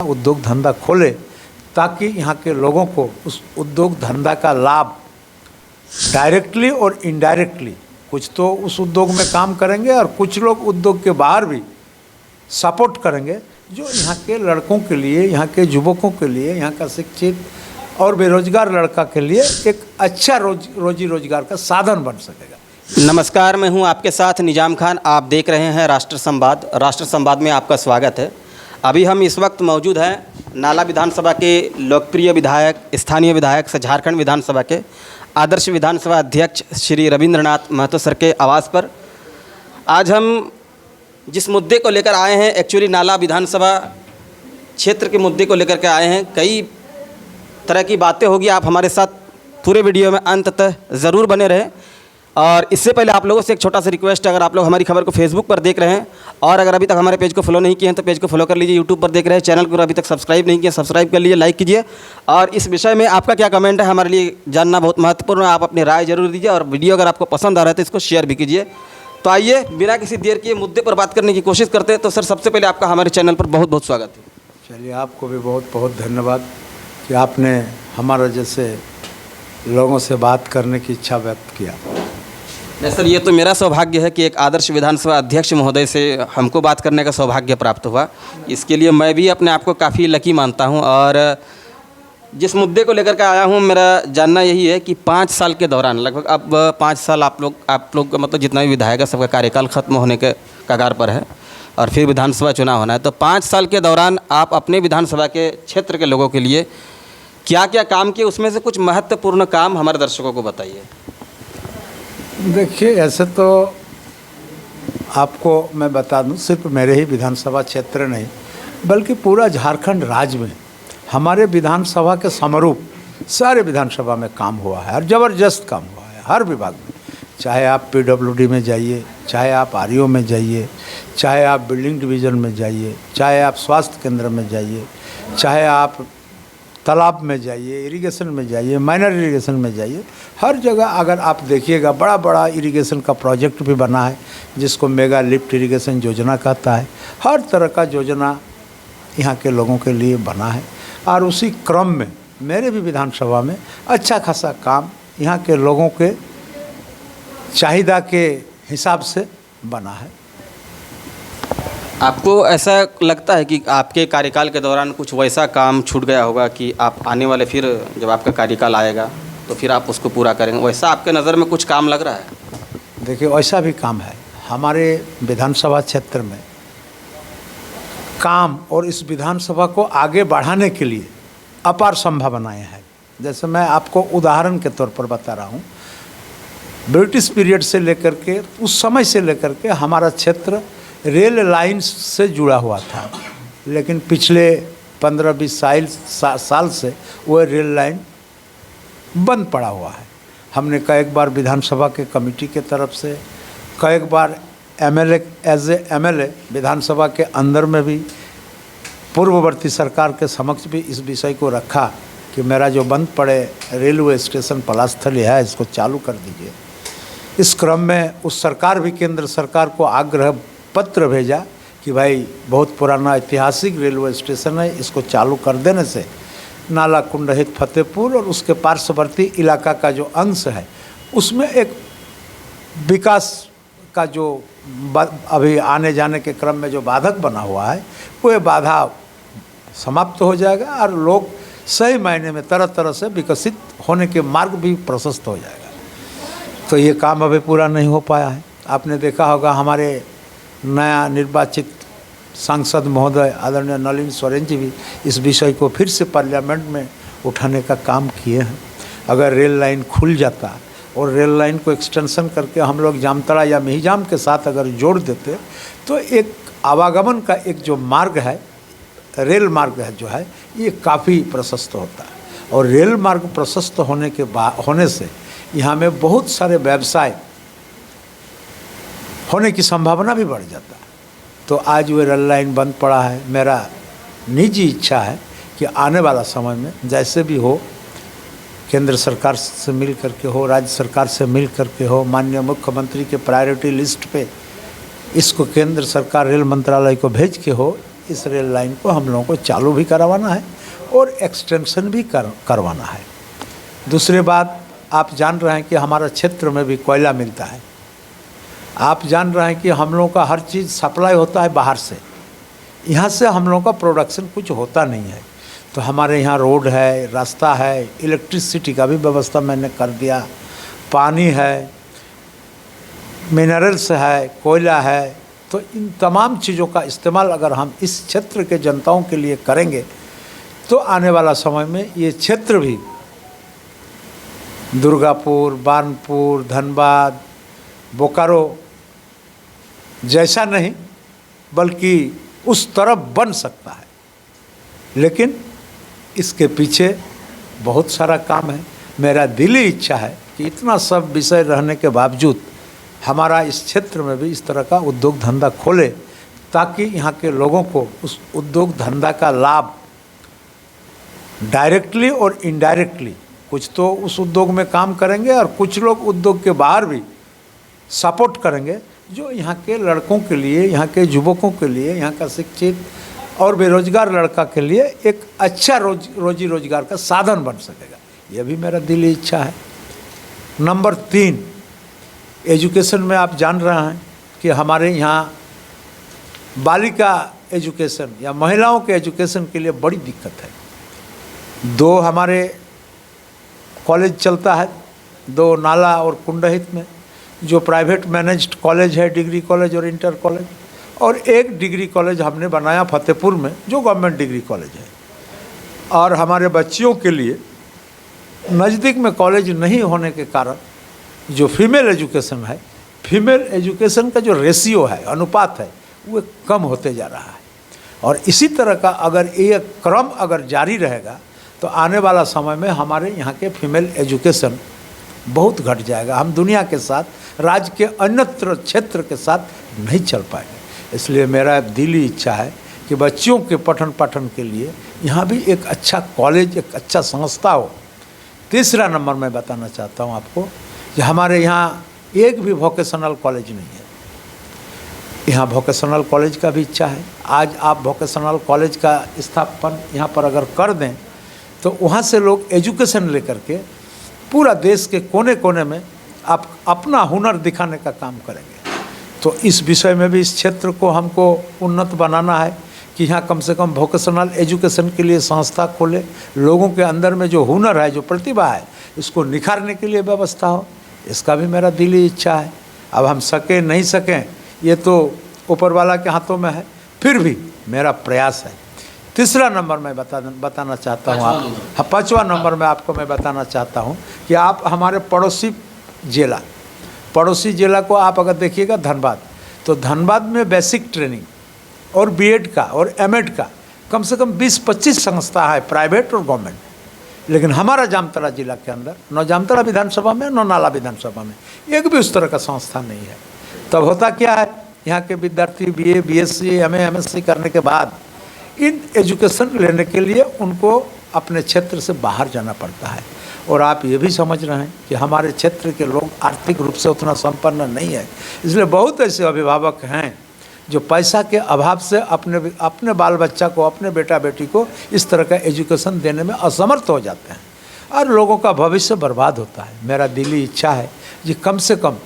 उद्योग धंधा खोले ताकि यहाँ के लोगों को उस उद्योग धंधा का लाभ डायरेक्टली और इनडायरेक्टली, कुछ तो उस उद्योग में काम करेंगे और कुछ लोग उद्योग के बाहर भी सपोर्ट करेंगे, जो यहाँ के लड़कों के लिए, यहाँ के युवकों के लिए, यहाँ का शिक्षित और बेरोजगार लड़का के लिए एक अच्छा रोजी रोजगार का साधन बन सकेगा। नमस्कार, मैं हूं आपके साथ निजाम खान। आप देख रहे हैं राष्ट्र संवाद। राष्ट्र संवाद में आपका स्वागत है। अभी हम इस वक्त मौजूद हैं नाला विधानसभा के लोकप्रिय विधायक, स्थानीय विधायक से झारखंड विधानसभा के आदर्श विधानसभा अध्यक्ष श्री रविंद्रनाथ महतो सर के आवास पर। आज हम जिस मुद्दे को लेकर आए हैं, एक्चुअली नाला विधानसभा क्षेत्र के मुद्दे को लेकर के आए हैं। कई तरह की बातें होगी, आप हमारे साथ पूरे वीडियो में अंत तक ज़रूर बने रहें। और इससे पहले आप लोगों से एक छोटा सा रिक्वेस्ट है, अगर आप लोग हमारी खबर को फेसबुक पर देख रहे हैं और अगर अभी तक हमारे पेज को फॉलो नहीं किए हैं तो पेज को फॉलो कर लीजिए। यूट्यूब पर देख रहे हैं, चैनल को अभी तक सब्सक्राइब नहीं किया, सब्सक्राइब कर लीजिए, लाइक कीजिए। और इस विषय में आपका क्या कमेंट है, हमारे लिए जानना बहुत महत्वपूर्ण है। आप अपनी राय जरूर दीजिए और वीडियो अगर आपको पसंद आ रहा है तो इसको शेयर भी कीजिए। तो आइए बिना किसी देर के मुद्दे पर बात करने की कोशिश करते हैं। तो सर, सबसे पहले आपका हमारे चैनल पर बहुत बहुत स्वागत है। चलिए, आपको भी बहुत बहुत धन्यवाद कि आपने हमारा जैसे लोगों से बात करने की इच्छा व्यक्त किया। नहीं सर, ये तो मेरा सौभाग्य है कि एक आदर्श विधानसभा अध्यक्ष महोदय से हमको बात करने का सौभाग्य प्राप्त हुआ। इसके लिए मैं भी अपने आप को काफ़ी लकी मानता हूँ। और जिस मुद्दे को लेकर के आया हूँ, मेरा जानना यही है कि 5 साल के दौरान, लगभग अब 5 साल आप लोग का मतलब जितना भी विधायक है सबका कार्यकाल खत्म होने के कगार पर है और फिर विधानसभा चुनाव होना है। तो 5 साल के दौरान आप अपने विधानसभा के क्षेत्र के लोगों के लिए क्या क्या काम किए, उसमें से कुछ महत्वपूर्ण काम हमारे दर्शकों को बताइए। देखिए, ऐसे तो आपको मैं बता दूं, सिर्फ मेरे ही विधानसभा क्षेत्र नहीं बल्कि पूरा झारखंड राज्य में हमारे विधानसभा के समरूप सारे विधानसभा में काम हुआ है और ज़बरदस्त काम हुआ है हर विभाग में। चाहे आप PWD में जाइए, चाहे आप REO में जाइए, चाहे आप बिल्डिंग डिवीज़न में जाइए, चाहे आप स्वास्थ्य केंद्र में जाइए, चाहे आप तालाब में जाइए, इरिगेशन में जाइए, माइनर इरिगेशन में जाइए, हर जगह अगर आप देखिएगा बड़ा बड़ा इरिगेशन का प्रोजेक्ट भी बना है जिसको मेगा लिफ्ट इरिगेशन योजना कहता है। हर तरह का योजना यहाँ के लोगों के लिए बना है और उसी क्रम में मेरे भी विधानसभा में अच्छा खासा काम यहाँ के लोगों के चाहिदा के हिसाब से बना है। आपको ऐसा लगता है कि आपके कार्यकाल के दौरान कुछ वैसा काम छूट गया होगा कि आप आने वाले फिर जब आपका कार्यकाल आएगा तो फिर आप उसको पूरा करेंगे, वैसा आपके नज़र में कुछ काम लग रहा है? देखिए, वैसा भी काम है हमारे विधानसभा क्षेत्र में काम, और इस विधानसभा को आगे बढ़ाने के लिए अपार संभावनाएं हैं। जैसे मैं आपको उदाहरण के तौर पर बता रहा हूँ, ब्रिटिश पीरियड से लेकर के उस समय से लेकर के हमारा क्षेत्र रेल लाइन से जुड़ा हुआ था, लेकिन पिछले 15-20 साल से वो रेल लाइन बंद पड़ा हुआ है। हमने कई बार विधानसभा के कमेटी के तरफ से, कई बार एज ए MLA विधानसभा के अंदर में भी पूर्ववर्ती सरकार के समक्ष भी इस विषय को रखा कि मेरा जो बंद पड़े रेलवे स्टेशन पलास्थली है इसको चालू कर दीजिए। इस क्रम में उस सरकार भी केंद्र सरकार को आग्रह पत्र भेजा कि भाई बहुत पुराना ऐतिहासिक रेलवे स्टेशन है, इसको चालू कर देने से नाला कुंडहित फतेहपुर और उसके पार्श्ववर्ती इलाका का जो अंश है उसमें एक विकास का जो अभी आने जाने के क्रम में जो बाधक बना हुआ है वो बाधा समाप्त हो जाएगा और लोग सही मायने में तरह तरह से विकसित होने के मार्ग भी प्रशस्त हो जाएगा। तो ये काम अभी पूरा नहीं हो पाया है। आपने देखा होगा हमारे नया निर्वाचित सांसद महोदय आदरणीय नलिन सोरेन जी भी इस विषय को फिर से पार्लियामेंट में उठाने का काम किए हैं। अगर रेल लाइन खुल जाता और रेल लाइन को एक्सटेंशन करके हम लोग जामताड़ा या मिहिजाम के साथ अगर जोड़ देते तो एक आवागमन का एक जो मार्ग है, रेल मार्ग है जो है, ये काफ़ी प्रशस्त होता है। और रेल मार्ग प्रशस्त होने से यहाँ में बहुत सारे व्यवसाय होने की संभावना भी बढ़ जाता है। तो आज वो रेल लाइन बंद पड़ा है। मेरा निजी इच्छा है कि आने वाला समय में जैसे भी हो, केंद्र सरकार से मिल करके हो, राज्य सरकार से मिल करके हो, माननीय मुख्यमंत्री के प्रायोरिटी लिस्ट पे इसको केंद्र सरकार रेल मंत्रालय को भेज के हो, इस रेल लाइन को हम लोगों को चालू भी करवाना है और एक्सटेंशन भी करवाना है। दूसरी बात, आप जान रहे हैं कि हमारा क्षेत्र में भी कोयला मिलता है। आप जान रहे हैं कि हम लोगों का हर चीज़ सप्लाई होता है बाहर से, यहाँ से हम लोगों का प्रोडक्शन कुछ होता नहीं है। तो हमारे यहाँ रोड है, रास्ता है, इलेक्ट्रिसिटी का भी व्यवस्था मैंने कर दिया, पानी है, मिनरल्स है, कोयला है। तो इन तमाम चीज़ों का इस्तेमाल अगर हम इस क्षेत्र के जनताओं के लिए करेंगे तो आने वाला समय में ये क्षेत्र भी दुर्गापुर, बानपुर, धनबाद, बोकारो जैसा नहीं बल्कि उस तरफ बन सकता है। लेकिन इसके पीछे बहुत सारा काम है। मेरा दिली इच्छा है कि इतना सब विषय रहने के बावजूद हमारा इस क्षेत्र में भी इस तरह का उद्योग धंधा खोले, ताकि यहाँ के लोगों को उस उद्योग धंधा का लाभ डायरेक्टली और इनडायरेक्टली, कुछ तो उस उद्योग में काम करेंगे और कुछ लोग उद्योग के बाहर भी सपोर्ट करेंगे, जो यहाँ के लड़कों के लिए, यहाँ के युवकों के लिए, यहाँ का शिक्षित और बेरोजगार लड़का के लिए एक अच्छा रोजी रोजगार का साधन बन सकेगा। यह भी मेरा दिली इच्छा है। नंबर 3, एजुकेशन में आप जान रहे हैं कि हमारे यहाँ बालिका एजुकेशन या महिलाओं के एजुकेशन के लिए बड़ी दिक्कत है। 2 हमारे कॉलेज चलता है, 2 नाला और कुंडहित में, जो प्राइवेट मैनेज्ड कॉलेज है, डिग्री कॉलेज और इंटर कॉलेज, और 1 डिग्री कॉलेज हमने बनाया फतेहपुर में जो गवर्नमेंट डिग्री कॉलेज है। और हमारे बच्चियों के लिए नज़दीक में कॉलेज नहीं होने के कारण जो फीमेल एजुकेशन है, फीमेल एजुकेशन का जो रेशियो है, अनुपात है, वो कम होते जा रहा है। और इसी तरह का अगर ये क्रम अगर जारी रहेगा तो आने वाला समय में हमारे यहाँ के फीमेल एजुकेशन बहुत घट जाएगा। हम दुनिया के साथ, राज्य के अन्यत्र क्षेत्र के साथ नहीं चल पाएंगे। इसलिए मेरा दिली इच्छा है कि बच्चियों के पठन पाठन के लिए यहाँ भी एक अच्छा कॉलेज, एक अच्छा संस्था हो। तीसरा नंबर मैं बताना चाहता हूँ आपको कि हमारे यहाँ एक भी वोकेशनल कॉलेज नहीं है। यहाँ वोकेशनल कॉलेज का भी इच्छा है। आज आप वोकेशनल कॉलेज का स्थापन यहाँ पर अगर कर दें तो वहाँ से लोग एजुकेशन लेकर के पूरा देश के कोने कोने में आप अपना हुनर दिखाने का काम करेंगे। तो इस विषय में भी इस क्षेत्र को हमको उन्नत बनाना है कि यहाँ कम से कम वोकेशनल एजुकेशन के लिए संस्था खोले, लोगों के अंदर में जो हुनर है, जो प्रतिभा है, इसको निखारने के लिए व्यवस्था हो। इसका भी मेरा दिली इच्छा है। अब हम सकें नहीं सकें ये तो ऊपर वाला के हाथों में है, फिर भी मेरा प्रयास है। तीसरा नंबर मैं बताना चाहता हूँ आप, हाँ 5वां नंबर में आपको मैं बताना चाहता हूँ कि आप हमारे पड़ोसी जिला को आप अगर देखिएगा धनबाद, तो धनबाद में बेसिक ट्रेनिंग और बीएड का और एमएड का कम से कम 20-25 संस्था है, प्राइवेट और गवर्नमेंट। लेकिन हमारा जामताड़ा जिला के अंदर, न जामताड़ा विधानसभा में न नाला विधानसभा में एक भी उस तरह का संस्था नहीं है। तब होता क्या है, यहाँ के विद्यार्थी बीए, बीएससी, एमए, एमएससी करने के बाद इन एजुकेशन लेने के लिए उनको अपने क्षेत्र से बाहर जाना पड़ता है। और आप ये भी समझ रहे हैं कि हमारे क्षेत्र के लोग आर्थिक रूप से उतना संपन्न नहीं है। इसलिए बहुत ऐसे अभिभावक हैं जो पैसा के अभाव से अपने बाल बच्चा को, अपने बेटा बेटी को इस तरह का एजुकेशन देने में असमर्थ हो जाते हैं और लोगों का भविष्य बर्बाद होता है। मेरा दिली इच्छा है कि कम से कम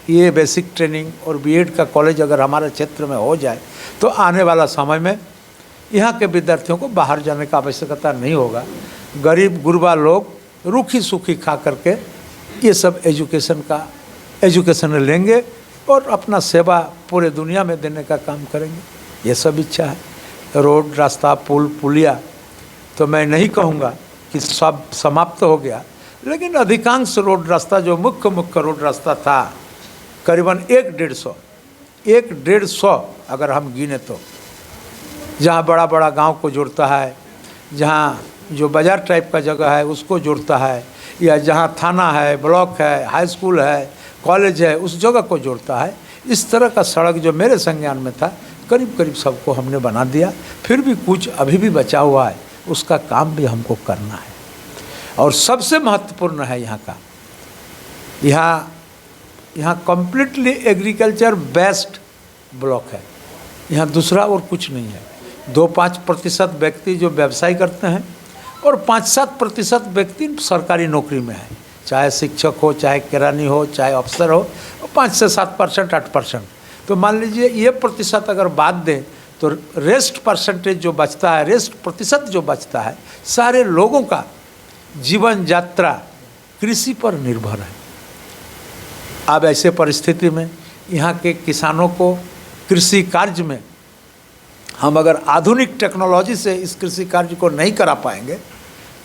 ये बेसिक ट्रेनिंग और बीएड का कॉलेज अगर हमारे क्षेत्र में हो जाए तो आने वाला समय में यहाँ के विद्यार्थियों को बाहर जाने का आवश्यकता नहीं होगा। गरीब गुरबा लोग रूखी सूखी खा करके ये सब एजुकेशन लेंगे और अपना सेवा पूरे दुनिया में देने का काम करेंगे। ये सब इच्छा है। रोड, रास्ता, पुल, पुलिया तो मैं नहीं कहूँगा कि सब समाप्त हो गया, लेकिन अधिकांश रोड रास्ता जो मुख्य रोड रास्ता था करीबन 150 अगर हम गिने तो, जहाँ बड़ा बड़ा गांव को जोड़ता है, जहाँ जो बाज़ार टाइप का जगह है उसको जोड़ता है, या जहाँ थाना है, ब्लॉक है, हाई स्कूल है, कॉलेज है, उस जगह को जोड़ता है। इस तरह का सड़क जो मेरे संज्ञान में था करीब सबको हमने बना दिया। फिर भी कुछ अभी भी बचा हुआ है, उसका काम भी हमको करना है। और सबसे महत्वपूर्ण है यहाँ कम्प्लीटली एग्रीकल्चर बेस्ड ब्लॉक है। यहाँ दूसरा और कुछ नहीं है। 2-5% व्यक्ति जो व्यवसाय करते हैं और 5-7% व्यक्ति सरकारी नौकरी में है, चाहे शिक्षक हो, चाहे किरानी हो, चाहे अफसर हो, 5 से 7%, 8%। तो मान लीजिए ये प्रतिशत अगर बात दें तो रेस्ट परसेंटेज जो बचता है, रेस्ट प्रतिशत जो बचता है, सारे लोगों का जीवन यात्रा कृषि पर निर्भर है। अब ऐसे परिस्थिति में यहाँ के किसानों को कृषि कार्य में हम अगर आधुनिक टेक्नोलॉजी से इस कृषि कार्य को नहीं करा पाएंगे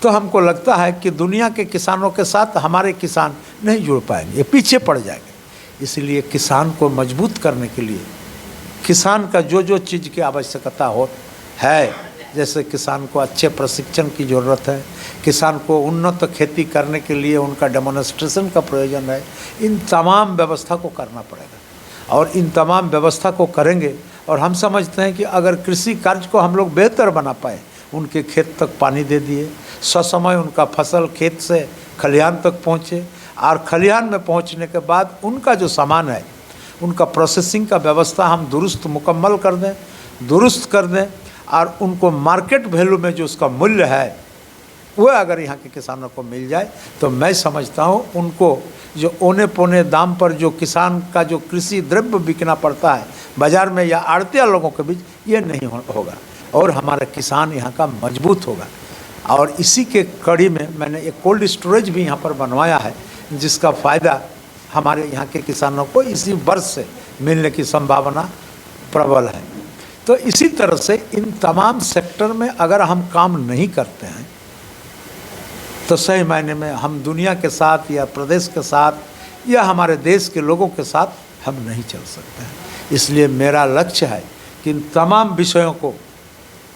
तो हमको लगता है कि दुनिया के किसानों के साथ हमारे किसान नहीं जुड़ पाएंगे, ये पीछे पड़ जाएंगे। इसलिए किसान को मजबूत करने के लिए किसान का जो जो चीज़ की आवश्यकता हो है, जैसे किसान को अच्छे प्रशिक्षण की ज़रूरत है, किसान को उन्नत खेती करने के लिए उनका डेमोन्स्ट्रेशन का प्रयोजन है, इन तमाम व्यवस्था को करना पड़ेगा। और इन तमाम व्यवस्था को करेंगे और हम समझते हैं कि अगर कृषि कार्य को हम लोग बेहतर बना पाए, उनके खेत तक पानी दे दिए, ससमय उनका फसल खेत से खलिहान तक पहुँचे, और खलिहान में पहुँचने के बाद उनका जो सामान है उनका प्रोसेसिंग का व्यवस्था हम दुरुस्त मुकम्मल कर दें, दुरुस्त कर दें, और उनको मार्केट वैल्यू में जो उसका मूल्य है वो अगर यहाँ के किसानों को मिल जाए तो मैं समझता हूँ उनको जो औने पौने दाम पर जो किसान का जो कृषि द्रव्य बिकना पड़ता है बाज़ार में या आड़तिया लोगों के बीच, ये नहीं होगा और हमारा किसान यहाँ का मजबूत होगा। और इसी के कड़ी में मैंने एक कोल्ड स्टोरेज भी यहाँ पर बनवाया है, जिसका फ़ायदा हमारे यहाँ के किसानों को इसी वर्ष से मिलने की संभावना प्रबल है। तो इसी तरह से इन तमाम सेक्टर में अगर हम काम नहीं करते हैं तो सही मायने में हम दुनिया के साथ या प्रदेश के साथ या हमारे देश के लोगों के साथ हम नहीं चल सकते हैं। इसलिए मेरा लक्ष्य है कि इन तमाम विषयों को,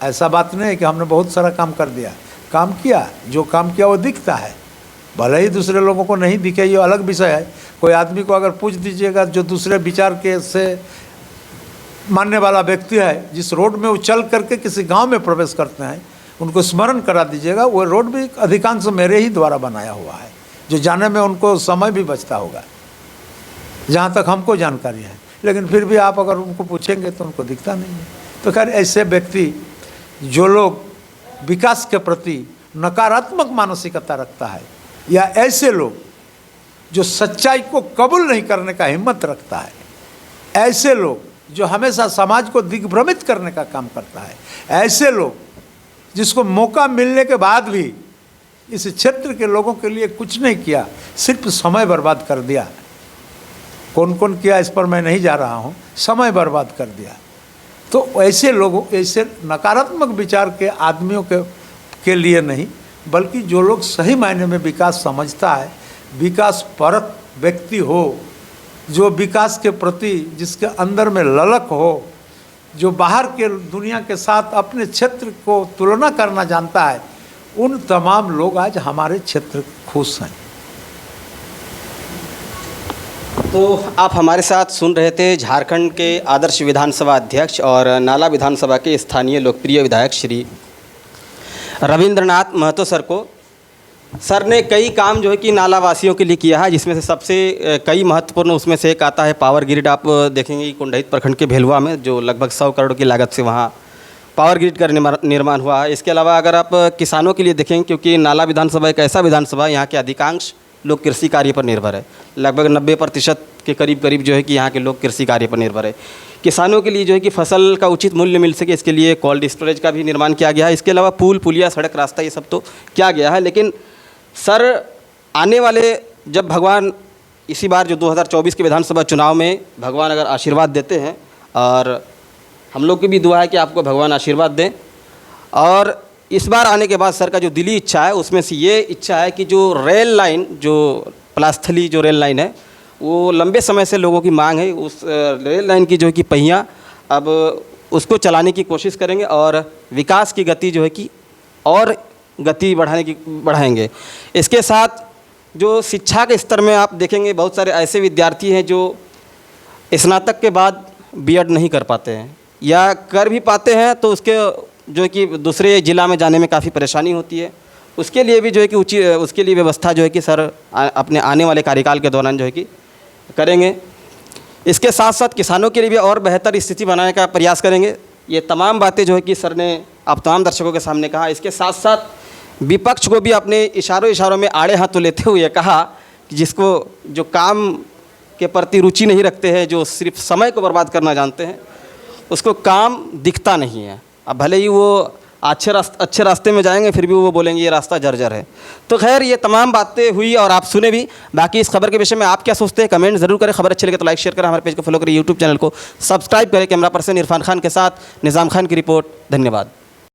ऐसा बात नहीं है कि हमने बहुत सारा काम कर दिया, काम किया, जो काम किया वो दिखता है, भले ही दूसरे लोगों को नहीं दिखे, ये अलग विषय है। कोई आदमी को अगर पूछ दीजिएगा जो दूसरे विचार के से मानने वाला व्यक्ति है, जिस रोड में वो चल करके किसी गांव में प्रवेश करते हैं, उनको स्मरण करा दीजिएगा, वो रोड भी अधिकांश मेरे ही द्वारा बनाया हुआ है, जो जाने में उनको समय भी बचता होगा, जहाँ तक हमको जानकारी है। लेकिन फिर भी आप अगर उनको पूछेंगे तो उनको दिखता नहीं है। तो खैर ऐसे व्यक्ति जो लोग विकास के प्रति नकारात्मक मानसिकता रखता है, या ऐसे लोग जो सच्चाई को कबूल नहीं करने का हिम्मत रखता है, ऐसे लोग जो हमेशा समाज को दिग्भ्रमित करने का काम करता है, ऐसे लोग जिसको मौका मिलने के बाद भी इस क्षेत्र के लोगों के लिए कुछ नहीं किया, सिर्फ समय बर्बाद कर दिया। कौन कौन किया इस पर मैं नहीं जा रहा हूँ, समय बर्बाद कर दिया। तो ऐसे लोगों, ऐसे नकारात्मक विचार के आदमियों के लिए नहीं, बल्कि जो लोग सही मायने में विकास समझता है, विकास परक व्यक्ति हो, जो विकास के प्रति जिसके अंदर में ललक हो, जो बाहर के दुनिया के साथ अपने क्षेत्र को तुलना करना जानता है, उन तमाम लोग आज हमारे क्षेत्र खुश हैं। तो आप हमारे साथ सुन रहे थे झारखंड के आदर्श विधानसभा अध्यक्ष और नाला विधानसभा के स्थानीय लोकप्रिय विधायक श्री रविंद्रनाथ महतो सर को। सर ने कई काम जो है कि नाला वासियों के लिए किया है, जिसमें से सबसे कई महत्वपूर्ण उसमें से एक आता है पावर ग्रिड। आप देखेंगे कि कुंडहित प्रखंड के भेलुआ में जो लगभग 100 करोड़ की लागत से वहाँ पावर ग्रिड का निर्माण हुआ है। इसके अलावा अगर आप किसानों के लिए देखेंगे, क्योंकि नाला विधानसभा एक ऐसा विधानसभा यहाँ के अधिकांश लोग कृषि कार्य पर निर्भर है, लगभग 90% के करीब जो है कि यहाँ के लोग कृषि कार्य पर निर्भर है। किसानों के लिए जो है कि फसल का उचित मूल्य मिल सके, इसके लिए कोल्ड स्टोरेज का भी निर्माण किया गया है। इसके अलावा पुल, पुलिया, सड़क, रास्ता, ये सब तो किया गया है। लेकिन सर आने वाले, जब भगवान इसी बार जो 2024 के विधानसभा चुनाव में भगवान अगर आशीर्वाद देते हैं, और हम लोग की भी दुआ है कि आपको भगवान आशीर्वाद दें, और इस बार आने के बाद सर का जो दिली इच्छा है उसमें से ये इच्छा है कि जो रेल लाइन, जो पलास्थली जो रेल लाइन है, वो लंबे समय से लोगों की मांग है, उस रेल लाइन की जो है कि पहिया अब उसको चलाने की कोशिश करेंगे और विकास की गति जो है कि और गति बढ़ाएंगे। इसके साथ जो शिक्षा के स्तर में आप देखेंगे, बहुत सारे ऐसे विद्यार्थी हैं जो स्नातक के बाद बीएड नहीं कर पाते हैं, या कर भी पाते हैं तो उसके जो है कि दूसरे ज़िला में जाने में काफ़ी परेशानी होती है। उसके लिए भी जो है कि उसके लिए व्यवस्था जो है कि सर अपने आने वाले कार्यकाल के दौरान जो है कि करेंगे। इसके साथ साथ किसानों के लिए भी और बेहतर स्थिति बनाने का प्रयास करेंगे। ये तमाम बातें जो है कि सर ने आप तमाम दर्शकों के सामने कहा। इसके साथ साथ विपक्ष को भी अपने इशारों में आड़े हाथों लेते हुए कहा कि जिसको जो काम के प्रति रुचि नहीं रखते हैं, जो सिर्फ समय को बर्बाद करना जानते हैं, उसको काम दिखता नहीं है। अब भले ही वो अच्छे रास्ते में जाएंगे, फिर भी वो बोलेंगे ये रास्ता जर्जर है। तो खैर ये तमाम बातें हुई और आप सुने भी। बाकी इस खबर के विषय में आप क्या सोचते हैं कमेंट ज़रूर करें। खबर अच्छी लगे तो लाइक शेयर करें, हमारे पेज को फॉलो करें, यूट्यूब चैनल को सब्सक्राइब करें। कैमरा पर्सन इरफान खान के साथ निज़ाम खान की रिपोर्ट। धन्यवाद।